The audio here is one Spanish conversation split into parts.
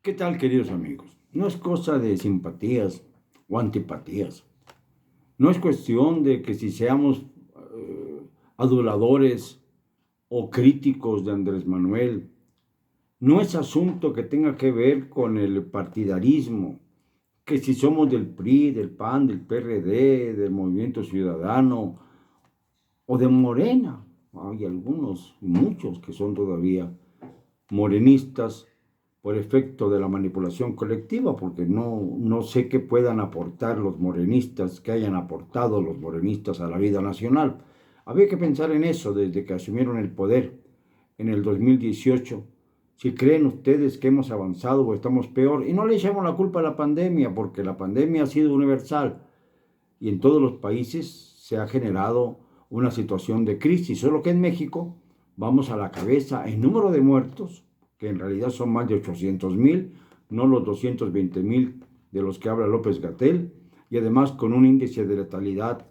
¿Qué tal, queridos amigos? No es cosa de simpatías o antipatías. No es cuestión de que si seamos aduladores o críticos de Andrés Manuel. No es asunto que tenga que ver con el partidarismo, que si somos del PRI, del PAN, del PRD, del Movimiento Ciudadano o de Morena. Hay algunos, muchos que son todavía morenistas por efecto de la manipulación colectiva, porque no sé qué puedan aportar los morenistas, que hayan aportado los morenistas a la vida nacional. Había que pensar en eso desde que asumieron el poder en el 2018. Si creen ustedes que hemos avanzado o estamos peor, y no le echamos la culpa a la pandemia, porque la pandemia ha sido universal y en todos los países se ha generado una situación de crisis, solo que en México vamos a la cabeza en número de muertos, que en realidad son más de 800,000, no los 220,000 de los que habla López Gatell, y además con un índice de letalidad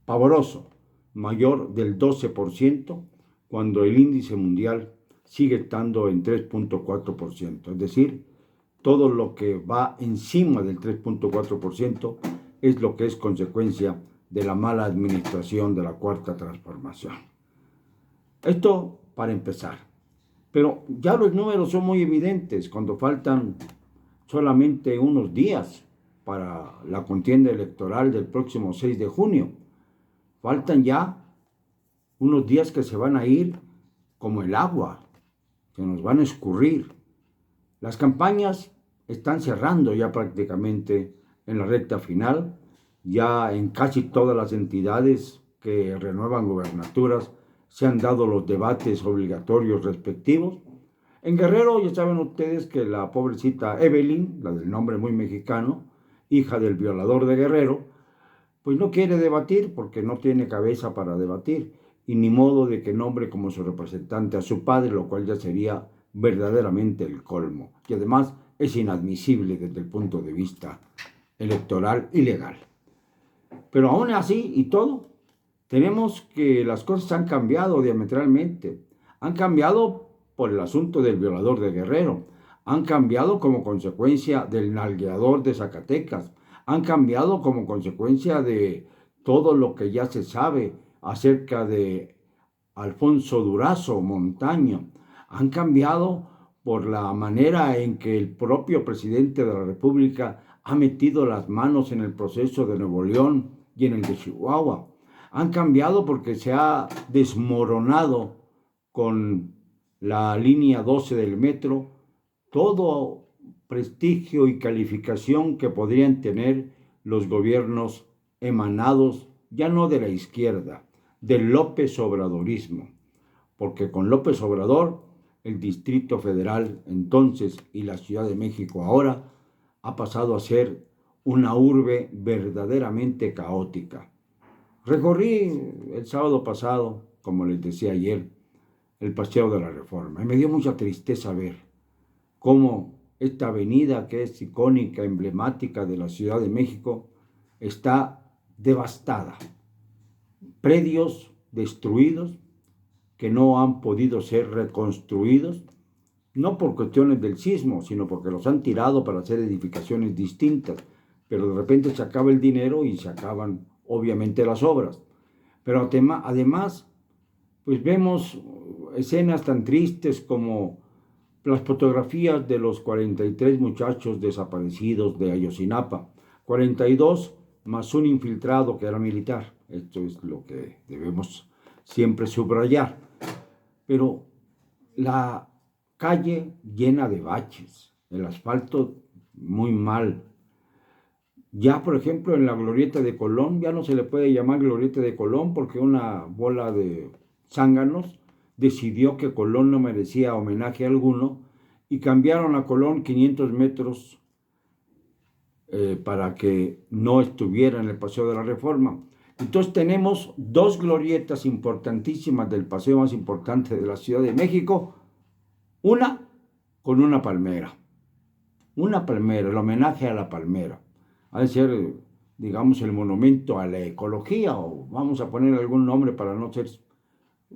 pavoroso, mayor del 12%, cuando el índice mundial sigue estando en 3,4%. Es decir, todo lo que va encima del 3,4% es lo que es consecuencia de la mala administración de la Cuarta Transformación. Esto para empezar. Pero ya los números son muy evidentes cuando faltan solamente unos días para la contienda electoral del próximo 6 de junio. Faltan ya unos días que se van a ir como el agua, que nos van a escurrir. Las campañas están cerrando ya prácticamente en la recta final, ya en casi todas las entidades que renuevan gubernaturas se han dado los debates obligatorios respectivos. En Guerrero ya saben ustedes que la pobrecita Evelyn, la del nombre muy mexicano, hija del violador de Guerrero, pues no quiere debatir porque no tiene cabeza para debatir y ni modo de que nombre como su representante a su padre, lo cual ya sería verdaderamente el colmo. Y además es inadmisible desde el punto de vista electoral y legal. Pero aún así y todo, tenemos que las cosas han cambiado diametralmente. Han cambiado por el asunto del violador de Guerrero. Han cambiado como consecuencia del nalgueador de Zacatecas. Han cambiado como consecuencia de todo lo que ya se sabe acerca de Alfonso Durazo Montaño. Han cambiado por la manera en que el propio presidente de la República ha metido las manos en el proceso de Nuevo León y en el de Chihuahua. Han cambiado porque se ha desmoronado con la línea 12 del metro todo prestigio y calificación que podrían tener los gobiernos emanados ya no de la izquierda, del López Obradorismo, porque con López Obrador el Distrito Federal entonces y la Ciudad de México ahora ha pasado a ser una urbe verdaderamente caótica. Recorrí el sábado pasado, como les decía ayer, el Paseo de la Reforma y me dio mucha tristeza ver cómo esta avenida que es icónica, emblemática de la Ciudad de México, está devastada. Predios destruidos que no han podido ser reconstruidos, no por cuestiones del sismo, sino porque los han tirado para hacer edificaciones distintas, pero de repente se acaba el dinero y se acaban obviamente las obras. Pero además, pues vemos escenas tan tristes como las fotografías de los 43 muchachos desaparecidos de Ayotzinapa, 42 más un infiltrado que era militar. Esto es lo que debemos siempre subrayar. Pero la calle llena de baches, el asfalto muy mal. Ya, por ejemplo, en la glorieta de Colón, ya no se le puede llamar glorieta de Colón porque una bola de zánganos decidió que Colón no merecía homenaje alguno y cambiaron a Colón 500 metros para que no estuviera en el Paseo de la Reforma. Entonces tenemos dos glorietas importantísimas del paseo más importante de la Ciudad de México, una con una palmera, el homenaje a la palmera. Ha de ser, digamos, el monumento a la ecología, o vamos a poner algún nombre para no ser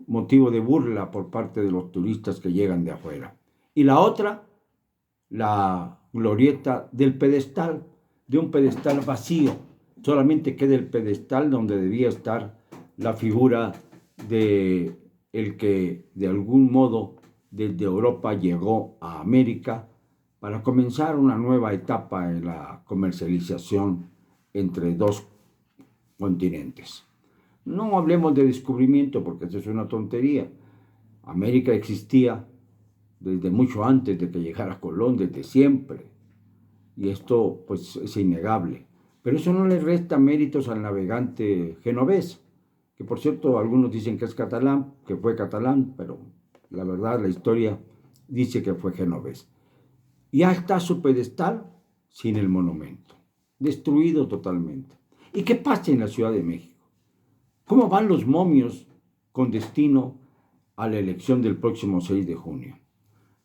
motivo de burla por parte de los turistas que llegan de afuera. Y la otra la glorieta del pedestal, de un pedestal vacío. Solamente queda el pedestal donde debía estar la figura de el que de algún modo desde Europa llegó a América para comenzar una nueva etapa en la comercialización entre dos continentes. No hablemos de descubrimiento porque eso es una tontería. América existía desde mucho antes de que llegara Colón, desde siempre. Y esto pues es innegable. Pero eso no le resta méritos al navegante genovés, que por cierto algunos dicen que es catalán, que fue catalán, pero la verdad la historia dice que fue genovés. Y ya está su pedestal sin el monumento, destruido totalmente. ¿Y qué pasa en la Ciudad de México? ¿Cómo van los momios con destino a la elección del próximo 6 de junio?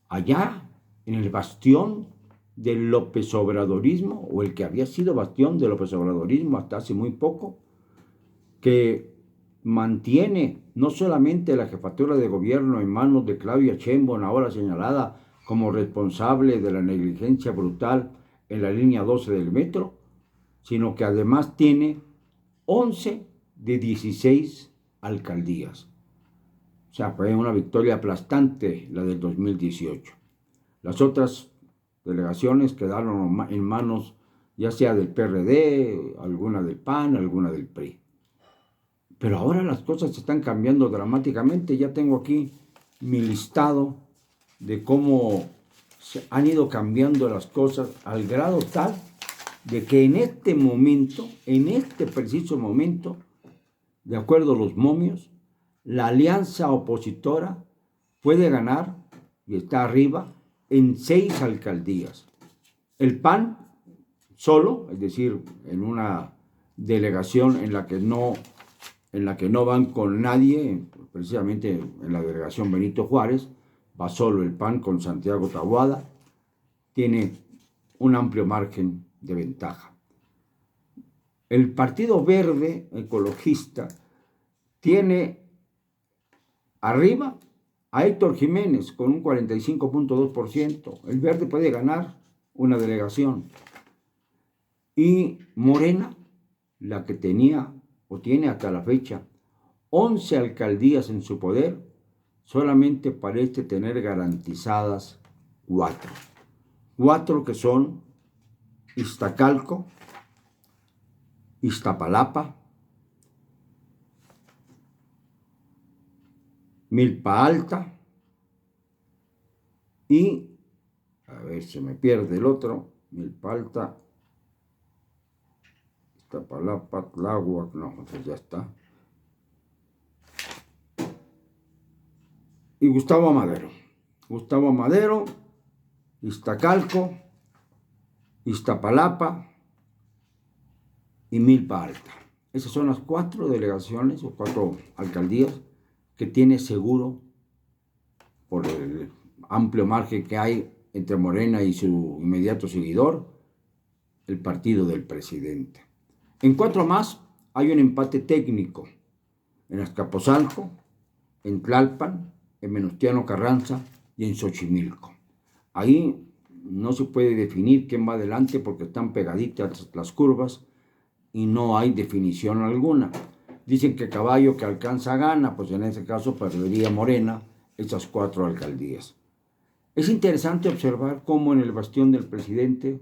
Allá, en el bastión del López Obradorismo, o el que había sido bastión del López Obradorismo hasta hace muy poco, que mantiene no solamente la jefatura de gobierno en manos de Claudia Sheinbaum, ahora señalada como responsable de la negligencia brutal en la línea 12 del metro, sino que además tiene 11 de 16 alcaldías. O sea, fue una victoria aplastante la del 2018. Las otras delegaciones quedaron en manos ya sea del PRD, alguna del PAN, alguna del PRI. Pero ahora las cosas están cambiando dramáticamente. Ya tengo aquí mi listado de cómo se han ido cambiando las cosas al grado tal de que en este momento, en este preciso momento, de acuerdo a los momios, la alianza opositora puede ganar, y está arriba, en 6 alcaldías. El PAN solo, es decir, en una delegación en la que no van con nadie, precisamente en la delegación Benito Juárez, va solo el PAN con Santiago Taboada, tiene un amplio margen de ventaja. El Partido Verde Ecologista tiene arriba a Héctor Jiménez con un 45.2%. El Verde puede ganar una delegación. Y Morena, la que tenía o tiene hasta la fecha 11 alcaldías en su poder, solamente parece tener garantizadas 4. 4 que son Iztacalco, Iztapalapa, Milpa Alta y, a ver, se me pierde el otro, Milpa Alta, Iztapalapa, Tláhuac, no, pues ya está. Y Gustavo Madero, Iztacalco, Iztapalapa y Milpa Alta. Esas son las 4 delegaciones o 4 alcaldías que tiene seguro por el amplio margen que hay entre Morena y su inmediato seguidor, el partido del presidente. En 4 más hay un empate técnico, en Azcapotzalco, en Tlalpan, en Venustiano Carranza y en Xochimilco. Ahí no se puede definir quién va adelante porque están pegaditas las curvas y no hay definición alguna. Dicen que caballo que alcanza gana, pues en ese caso perdería Morena esas 4 alcaldías. Es interesante observar cómo en el bastión del presidente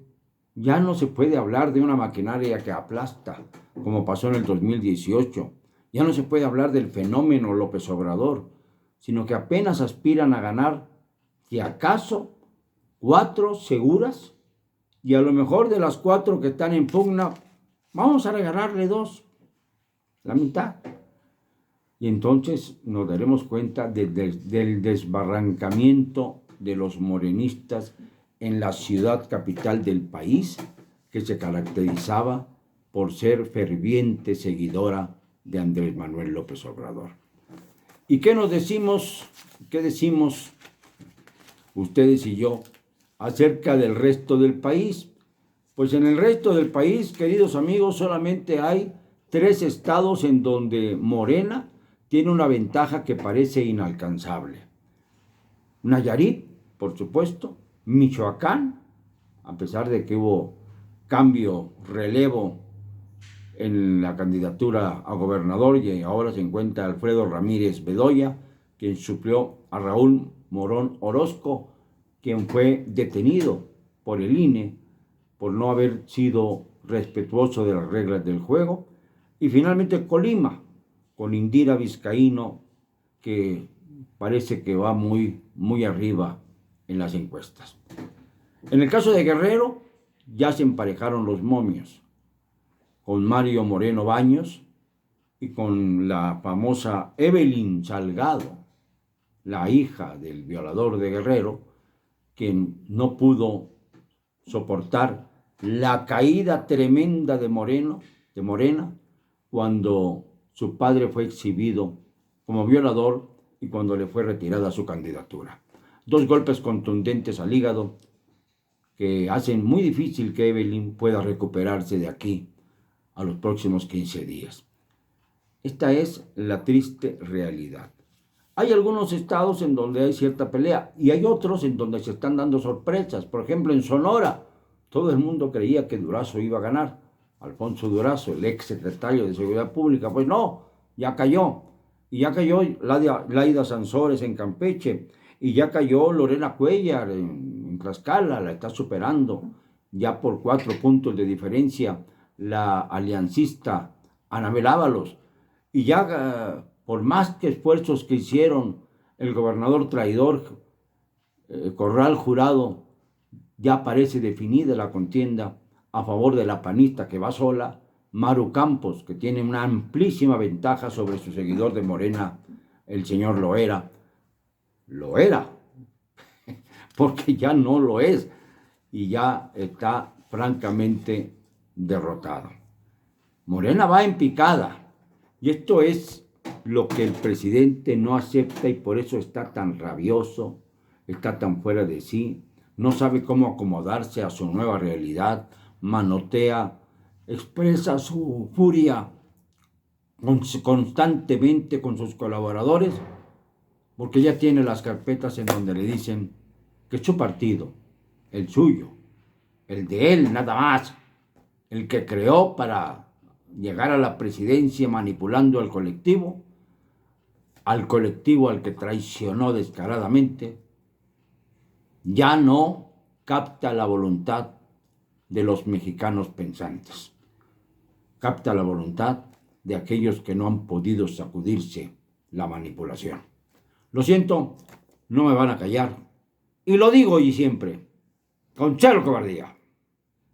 ya no se puede hablar de una maquinaria que aplasta, como pasó en el 2018. Ya no se puede hablar del fenómeno López Obrador, sino que apenas aspiran a ganar, si acaso, 4 seguras, y a lo mejor de las 4 que están en pugna, vamos a regalarle 2, la mitad. Y entonces nos daremos cuenta del desbarrancamiento de los morenistas en la ciudad capital del país, que se caracterizaba por ser ferviente seguidora de Andrés Manuel López Obrador. ¿Y qué decimos ustedes y yo acerca del resto del país? Pues en el resto del país, queridos amigos, solamente hay 3 estados en donde Morena tiene una ventaja que parece inalcanzable. Nayarit, por supuesto, Michoacán, a pesar de que hubo cambio, relevo en la candidatura a gobernador y ahora se encuentra Alfredo Ramírez Bedoya, quien suplió a Raúl Morón Orozco, quien fue detenido por el INE por no haber sido respetuoso de las reglas del juego. Y finalmente Colima, con Indira Vizcaíno, que parece que va muy arriba en las encuestas. En el caso de Guerrero, ya se emparejaron los momios, con Mario Moreno Baños y con la famosa Evelyn Salgado, la hija del violador de Guerrero, quien no pudo soportar la caída tremenda de Morena, cuando su padre fue exhibido como violador y cuando le fue retirada su candidatura. Dos golpes contundentes al hígado que hacen muy difícil que Evelyn pueda recuperarse de aquí a los próximos 15 días. Esta es la triste realidad. Hay algunos estados en donde hay cierta pelea y hay otros en donde se están dando sorpresas. Por ejemplo, en Sonora, todo el mundo creía que Durazo iba a ganar. Alfonso Durazo, el ex secretario de Seguridad Pública, pues no, ya cayó. Y ya cayó Laida Sansores en Campeche. Y ya cayó Lorena Cuellar en Tlaxcala, la está superando. Ya por 4 puntos de diferencia la aliancista Anabel Ábalos. Y ya por más que esfuerzos que hicieron el gobernador traidor Corral Jurado, ya parece definida la contienda a favor de la panista que va sola, Maru Campos, que tiene una amplísima ventaja sobre su seguidor de Morena, el señor Loera. Lo era, porque ya no lo es y ya está francamente derrotado. Morena va en picada y esto es lo que el presidente no acepta y por eso está tan rabioso, está tan fuera de sí, no sabe cómo acomodarse a su nueva realidad, manotea, expresa su furia constantemente con sus colaboradores, porque ya tiene las carpetas en donde le dicen que es su partido, el suyo, el de él nada más, el que creó para llegar a la presidencia manipulando al colectivo al que traicionó descaradamente, ya no capta la voluntad de los mexicanos pensantes. Capta la voluntad de aquellos que no han podido sacudirse la manipulación. Lo siento, no me van a callar. Y lo digo hoy y siempre, con cero cobardía.